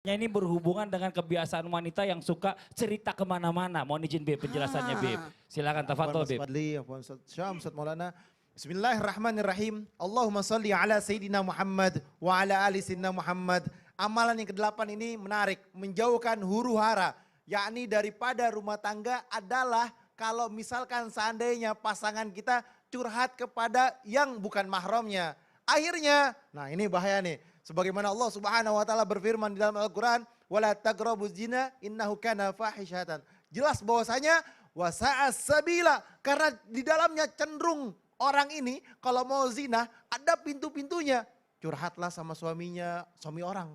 Ini berhubungan dengan kebiasaan wanita yang suka cerita kemana-mana. Mohon izin Beb, penjelasannya Beb. Silakan tafadhol Beb. Ustaz Maulana. Bismillahirrahmanirrahim. Allahumma salli ala Sayyidina Muhammad wa ala ali Sayyidina Muhammad. Amalan yang ke-8 ini menarik, menjauhkan huru hara. Yakni daripada rumah tangga adalah kalau misalkan seandainya pasangan kita curhat kepada yang bukan mahramnya. Akhirnya, nah ini bahaya nih. Sebagaimana Allah Subhanahu wa taala berfirman di dalam Al-Qur'an, "Wala taqrabuz zina innahu kana fahishatan." Jelas bahwasanya wasa'as sabila, karena di dalamnya cenderung orang ini kalau mau zina ada pintu-pintunya. Curhatlah sama suaminya, suami orang,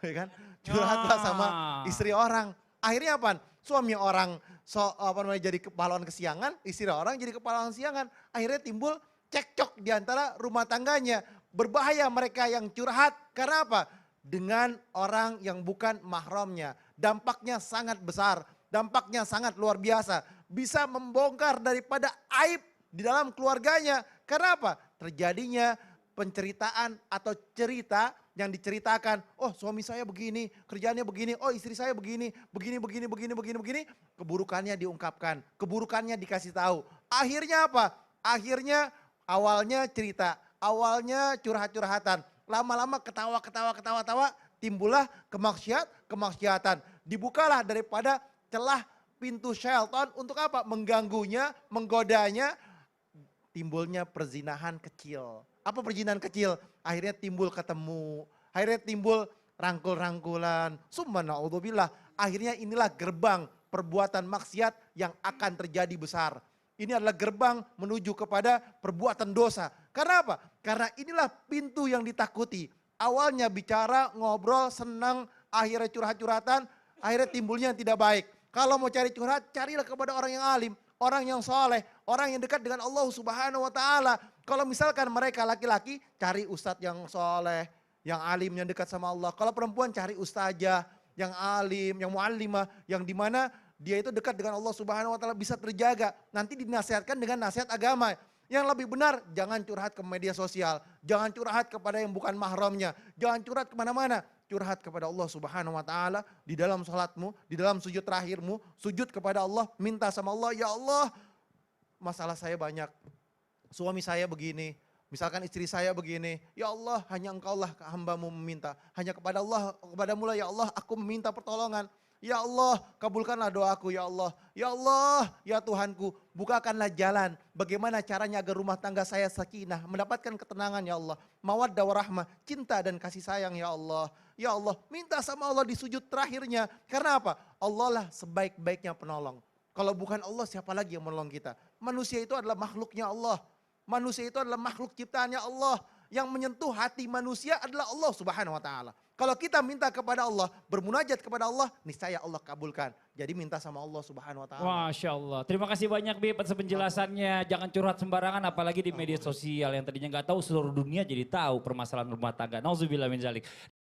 ya kan? Curhatlah sama istri orang. Akhirnya apa? Suami orang jadi pahlawan kesiangan, istri orang jadi pahlawan kesiangan. Akhirnya timbul cekcok di antara rumah tangganya. Berbahaya mereka yang curhat, karena apa? Dengan orang yang bukan mahramnya. Dampaknya sangat besar, dampaknya sangat luar biasa. Bisa membongkar daripada aib di dalam keluarganya. Karena apa? Terjadinya penceritaan atau cerita yang diceritakan. Oh, suami saya begini, kerjaannya begini, oh istri saya begini. Keburukannya diungkapkan, keburukannya dikasih tahu. Akhirnya apa? Akhirnya awalnya cerita. Awalnya curhat-curhatan, lama-lama ketawa-tawa, timbullah kemaksiatan. Dibukalah daripada celah pintu syaitan untuk apa? Mengganggunya, menggodanya, timbulnya perzinahan kecil. Apa perzinahan kecil? Akhirnya timbul ketemu, akhirnya timbul rangkul-rangkulan. Summa na'udzubillah. Akhirnya inilah gerbang perbuatan maksiat yang akan terjadi besar. Ini adalah gerbang menuju kepada perbuatan dosa. Karena apa? Karena inilah pintu yang ditakuti. Awalnya bicara, ngobrol, senang, akhirnya curhat-curhatan, akhirnya timbulnya yang tidak baik. Kalau mau cari curhat, carilah kepada orang yang alim, orang yang soleh, orang yang dekat dengan Allah Subhanahu wa taala. Kalau misalkan mereka laki-laki, cari ustadz yang soleh, yang alim, yang dekat sama Allah. Kalau perempuan cari ustazah, yang alim, yang muallimah, yang dimana dia itu dekat dengan Allah Subhanahu wa taala, bisa terjaga. Nanti dinasihatkan dengan nasihat agama. Yang lebih benar, jangan curhat ke media sosial. Jangan curhat kepada yang bukan mahramnya. Jangan curhat kemana-mana. Curhat kepada Allah Subhanahu wa taala di dalam salatmu, di dalam sujud terakhirmu. Sujud kepada Allah, minta sama Allah, ya Allah masalah saya banyak. Suami saya begini, misalkan istri saya begini. Ya Allah, hanya engkaulah hambamu meminta. Hanya kepada Allah, kepadamu lah ya Allah aku meminta pertolongan. Ya Allah, kabulkanlah doaku ya Allah. Ya Allah, ya Tuhanku, bukakanlah jalan. Bagaimana caranya agar rumah tangga saya sakinah, mendapatkan ketenangan ya Allah. Mawaddah warahmah, cinta dan kasih sayang ya Allah. Ya Allah, minta sama Allah di sujud terakhirnya. Karena apa? Allah lah sebaik-baiknya penolong. Kalau bukan Allah, siapa lagi yang menolong kita? Manusia itu adalah makhluknya Allah. Manusia itu adalah makhluk ciptaannya Allah. Yang menyentuh hati manusia adalah Allah Subhanahu wa taala. Kalau kita minta kepada Allah, bermunajat kepada Allah, niscaya Allah kabulkan. Jadi minta sama Allah Subhanahu wa taala. Masya Allah. Terima kasih banyak Beb atas penjelasannya. Jangan curhat sembarangan apalagi di media sosial yang tadinya nggak tahu, seluruh dunia jadi tahu permasalahan rumah tangga. Nauzubillah min zalik.